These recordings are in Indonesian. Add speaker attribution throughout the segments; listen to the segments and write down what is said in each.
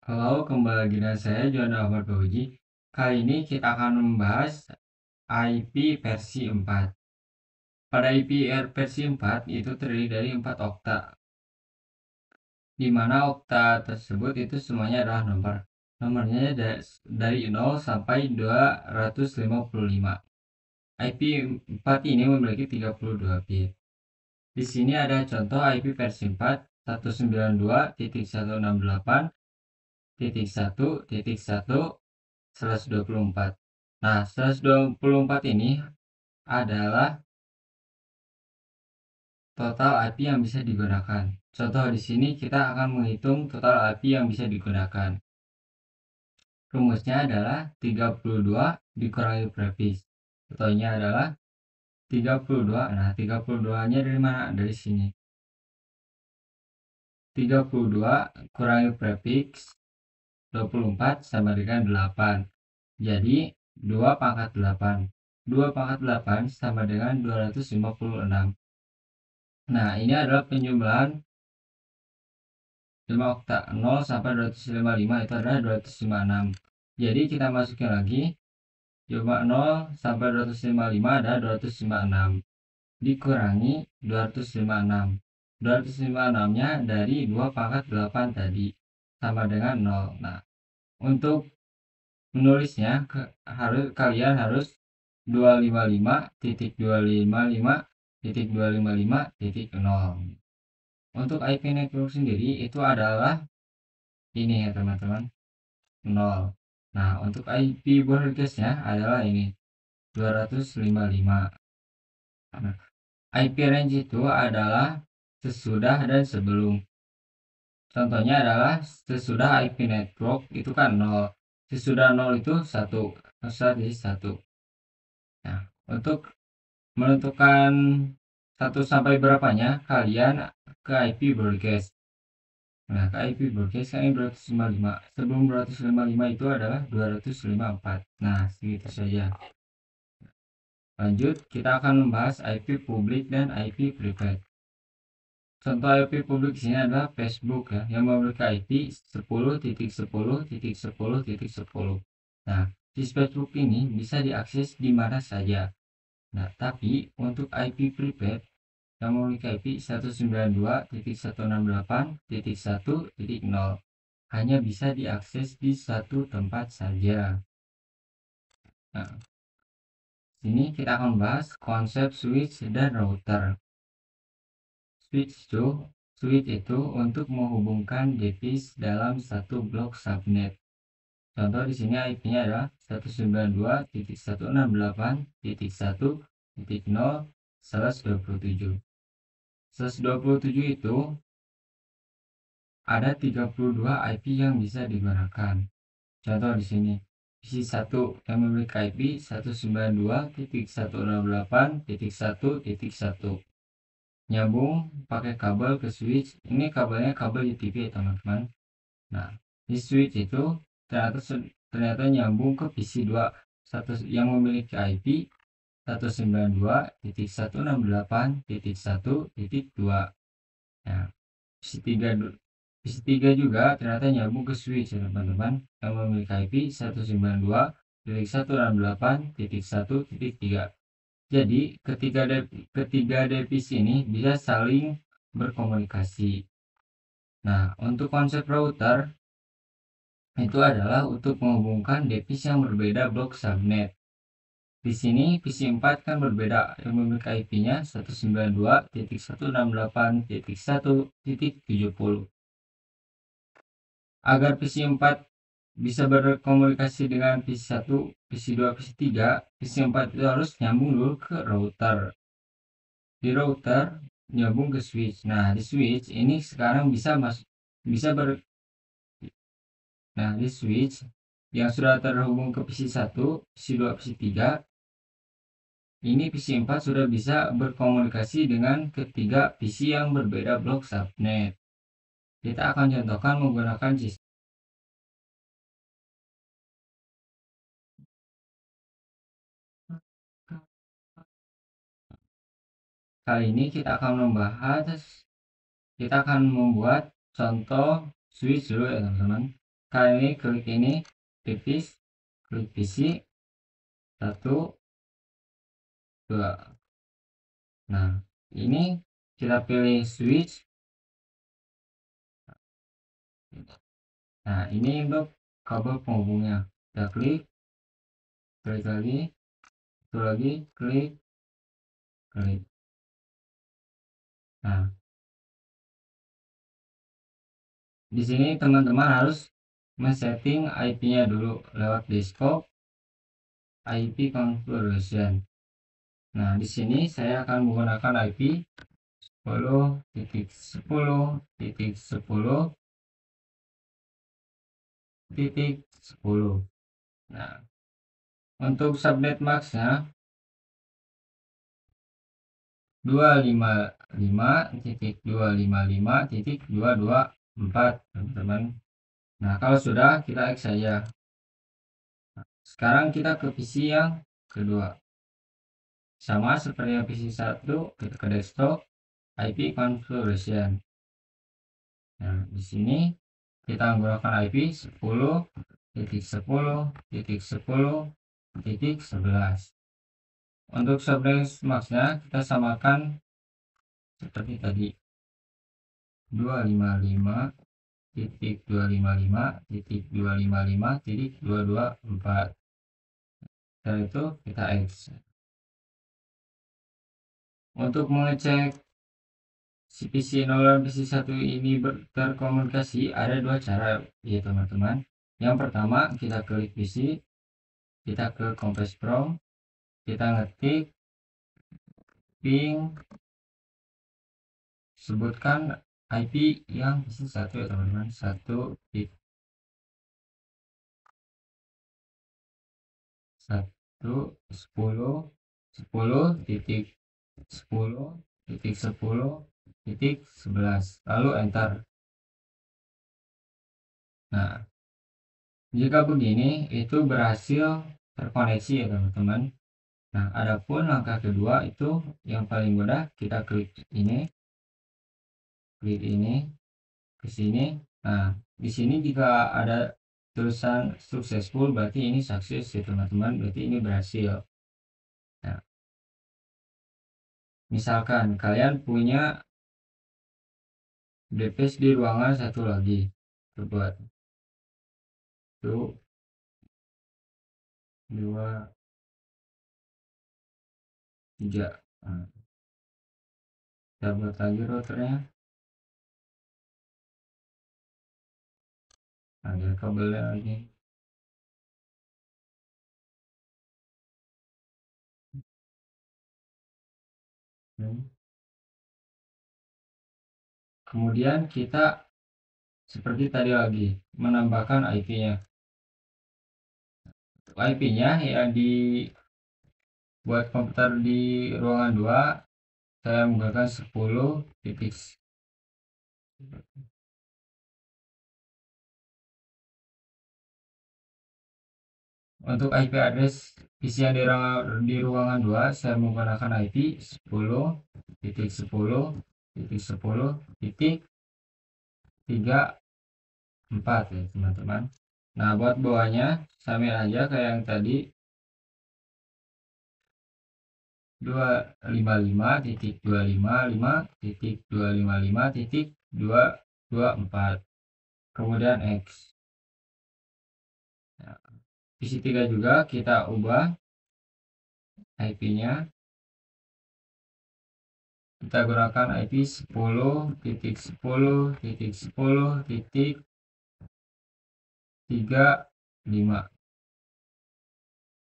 Speaker 1: Halo, kembali lagi dengan saya John Ahmad Fauzi. Kali ini kita akan membahas IP versi 4. Pada IP versi 4 itu terdiri dari 4 okta, di mana okta tersebut itu semuanya adalah nomor. Nomornya dari 0 sampai 255. IP 4 ini memiliki 32 bit. Di sini ada contoh IP versi 4 192.168.1.1/124. Nah, 124 ini adalah total IP yang bisa digunakan. Contoh di sini kita akan menghitung total IP yang bisa digunakan. Rumusnya adalah 32 dikurangi prefiks. Contohnya adalah 32. Nah, 32-nya dari mana? Dari sini. 32 kurangi prefiks 24 sama dengan 8. Jadi 2 pangkat 8. 2 pangkat 8 sama dengan 256. Nah, ini adalah penjumlahan 5 okta. 0 sampai 255 itu adalah 256. Jadi kita masukin lagi, coba 0 sampai 255 adalah 256 dikurangi 256. 256-nya dari 2 pangkat 8 tadi sama dengan 0. Nah, untuk menulisnya kalian harus 255.255.255.0. Untuk IP network sendiri itu adalah ini ya teman-teman, 0. Nah, untuk IP broadcastnya adalah ini 255. Nah, IP range itu adalah sesudah dan sebelum. Contohnya adalah sesudah IP network itu kan 0. Sesudah 0 itu 1. Sesudah di 1. Nah, untuk menentukan 1 sampai berapanya, kalian ke IP broadcast. Nah, ke IP broadcast kan ini 255. Sebelum 255 itu adalah 254. Nah, segitu saja. Lanjut, kita akan membahas IP publik dan IP private. Contoh IP publik di sini adalah Facebook ya, yang memiliki IP 10.10.10.10. Nah, di Facebook ini bisa diakses di mana saja. Nah, tapi untuk IP private yang memiliki IP 192.168.1.0 hanya bisa diakses di satu tempat saja. Nah, sini kita akan bahas konsep switch dan router. Switch itu untuk menghubungkan device dalam satu blok subnet. Contoh di sini IP-nya adalah 192.168.1.0/27. 127 itu ada 32 IP yang bisa digunakan. Contoh di sini, PC 1 yang memiliki IP 192.168.1.1 nyambung pakai kabel ke switch. Ini kabelnya kabel UTP ya teman-teman. Nah, di switch itu ternyata nyambung ke PC 2 yang memiliki IP 192.168.1.2. Nah, PC 3 juga ternyata nyambung ke switch ya teman-teman, yang memiliki IP 192.168.1.3. Jadi ketiga device ini bisa saling berkomunikasi. Nah, untuk konsep router itu adalah untuk menghubungkan device yang berbeda blok subnet. Di sini PC4 kan berbeda, yang memiliki IP-nya 192.168.1.70. Agar PC4 bisa berkomunikasi dengan PC1, PC2, PC3, PC4 itu harus nyambung dulu ke router. Di router nyambung ke switch. Nah, di switch ini sekarang nah, di switch yang sudah terhubung ke PC1, PC2, PC3, ini PC4 sudah bisa berkomunikasi dengan ketiga PC yang berbeda blok subnet. Kita akan contohkan menggunakan sistem. Kali ini kita akan membuat contoh switch dulu ya teman-teman. kali ini klik ini, tipis, klik PC 1, 2. Nah, ini kita pilih switch. Nah, ini untuk kabel penghubungnya. Kita klik lagi, itu lagi, klik. Nah, di sini teman-teman harus men-setting IP-nya dulu lewat desktop IP configuration. Nah, di sini saya akan menggunakan IP 10.10.10.10. Nah, untuk subnet max-nya 255.255.224, teman-teman. Nah, kalau sudah, kita X saja. Sekarang kita ke PC yang kedua. Sama seperti yang PC 1, kita ke desktop IP configuration. Nah, di sini kita menggunakan IP 10.10.10.11. Untuk subnet max-nya kita samakan seperti tadi, 255.255.224. Setelah itu kita X. Untuk mengecek si PC 0 dan PC 1 ini terkomunikasi ada dua cara ya teman-teman. Yang pertama, kita klik PC, kita ke Compass Pro, kita ngetik ping, sebutkan IP yang PC 1 ya teman-teman, 1.10.10.10.10.11, lalu enter. Nah, jika begini itu berhasil terkoneksi ya teman-teman. Nah, adapun langkah kedua itu yang paling mudah, kita klik ini ke sini. Nah, di sini jika ada tulisan successful berarti ini sukses ya teman-teman, berarti ini berhasil. Nah, misalkan kalian punya DPS di ruangan satu lagi, buat 1, 2, 3. Nah, kita buat lagi routernya, ada kabelnya lagi. Kemudian kita seperti tadi lagi menambahkan IP-nya. IP-nya yang dibuat komputer di ruangan 2, saya menggunakan 10 titik. Untuk IP address PC yang di ruangan 2, saya menggunakan IP 10.10.10.34 ya teman-teman. Nah, buat bawahnya samain aja kayak yang tadi, 255.255.225.224, kemudian X. Nah, PC 3 juga kita ubah IP-nya, kita gunakan IP 10.10.10.35.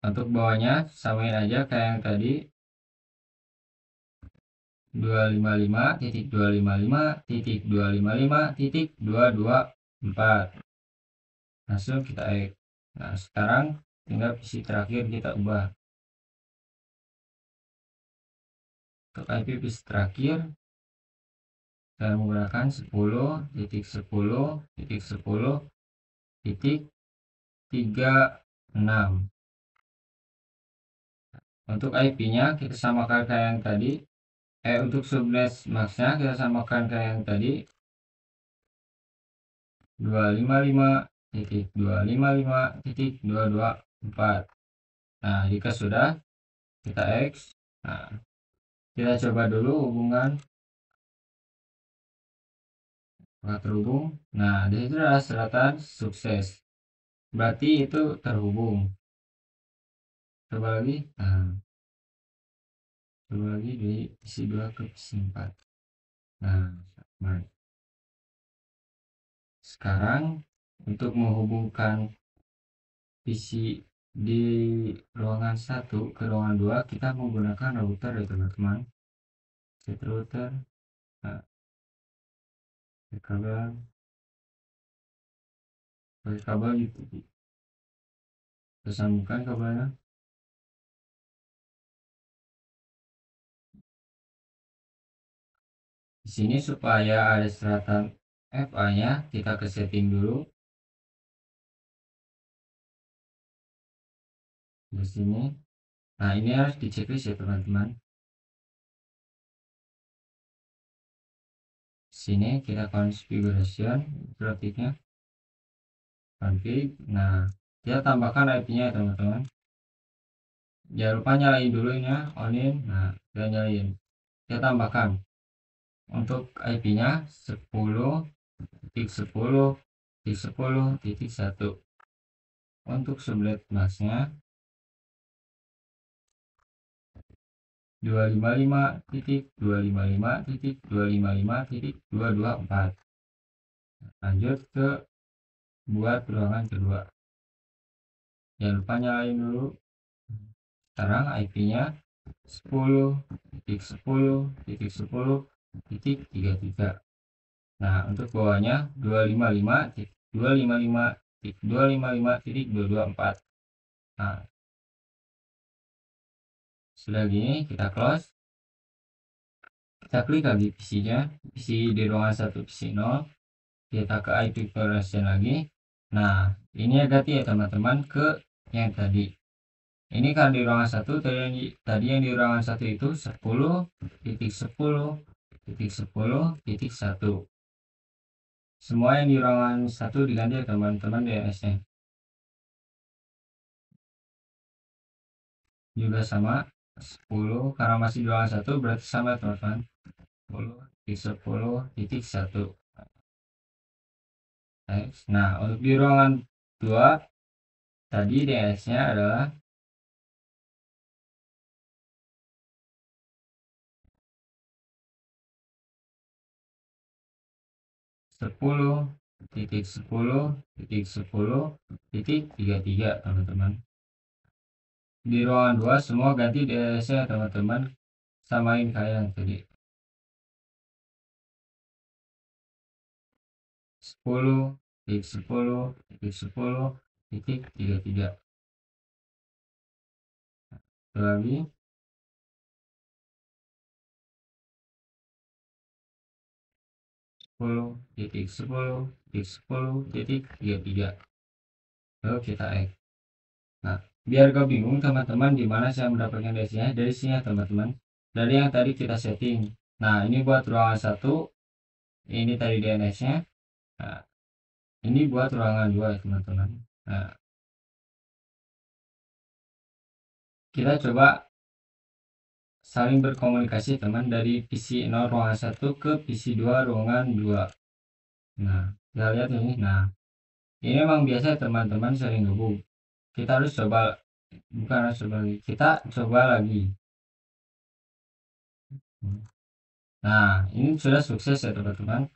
Speaker 1: Untuk bawahnya samain aja kayak yang tadi, 255.255.225.224. Langsung kita X. Nah, sekarang tinggal PC terakhir kita ubah. Untuk IP PC terakhir saya menggunakan 10.10.10.36. Untuk IP-nya kita samakan kayak yang tadi. Untuk subnet max-nya kita samakan kayak yang tadi, 255.224. Nah, jika sudah, kita X. Nah, kita coba dulu hubungan apakah terhubung. Nah, di situ adalah selatan sukses, berarti itu terhubung. Coba lagi. Nah, coba lagi di PC 2 ke PC 4. Nah, baik. Sekarang untuk menghubungkan PC di ruangan 1 ke ruangan 2, kita menggunakan router ya teman-teman. Set router. Nah, kabel, pakai kabel gitu, kita sambungkan kabelnya. Di sini supaya ada selatan FA nya, kita ke setting dulu. Di sini. Nah, ini harus diceklis ya teman-teman. Sini kita configuration grafiknya, config. Nah, kita tambahkan IP-nya ya teman-teman. Jangan lupa nyalain dulu ini ya, onin. Nah, kita nyalain. Kita tambahkan untuk IP-nya 10.10.10.1. Untuk subnet masknya 255.255.255.224. Lanjut ke buat ruangan kedua. Jangan lupa nyalain dulu. Sekarang IP-nya 10.10.10.33. Nah, untuk bawahnya 255.255.224. Nah, sudah gini kita close. Kita klik lagi PC-nya, PC di ruangan 1 PC 0. Kita ke IP version lagi. Nah, ini ya ganti ya teman-teman ke yang tadi. Ini kan di ruangan 1, tadi yang di ruangan 1 itu 10.10.10.1. Semua yang di ruangan 1 diganti ya teman-teman DNS-nya. Juga sama 10, karena masih di ruangan 1 berarti sama teman-teman. 10.10.1. Nah, untuk di ruangan 2 tadi DNS-nya adalah 10.10.10.33 teman-teman. Di ruangan 2 semua ganti DNS-nya teman-teman, samain kayak yang tadi. 10.10.10.33. Lagi 10.10.10.33. Lalu kita X. Nah, biar gak bingung teman-teman di mana saya mendapatkan DNS-nya, dari sini ya teman-teman. Dari yang tadi kita setting. Nah, ini buat ruangan 1, ini tadi DNS-nya. Nah, ini buat ruangan 2 ya teman-teman. Nah, kita coba saling berkomunikasi teman, dari PC 0 ruangan 1 ke PC 2 ruangan 2. Nah, kita lihat ini. Nah, ini memang biasa teman-teman sering gabung. Kita harus coba, bukan harus coba lagi, kita coba lagi. Nah, ini sudah sukses ya teman-teman.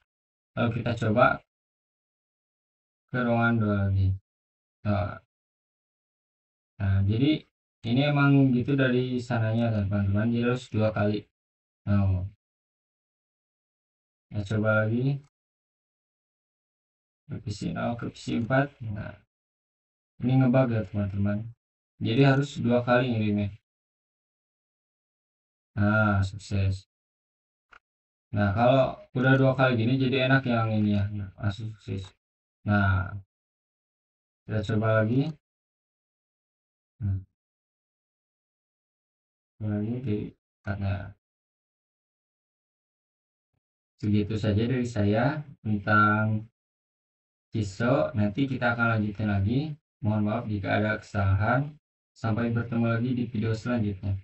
Speaker 1: Lalu kita coba ke ruangan 2 lagi. Nah, jadi ini emang gitu dari sananya teman-teman, jadi harus 2 kali. Nah, kita coba lagi ke PC 0 ke PC 4. Nah, ini ngebug ya teman-teman, jadi harus 2 kali ngirimnya. Nah, sukses. Nah, kalau udah 2 kali gini jadi enak yang ini ya. Nah, langsung sukses. Nah, kita coba lagi. Nah, lagi di karena segitu saja dari saya tentang So, nanti kita akan lanjutin lagi. Mohon maaf jika ada kesalahan. Sampai bertemu lagi di video selanjutnya.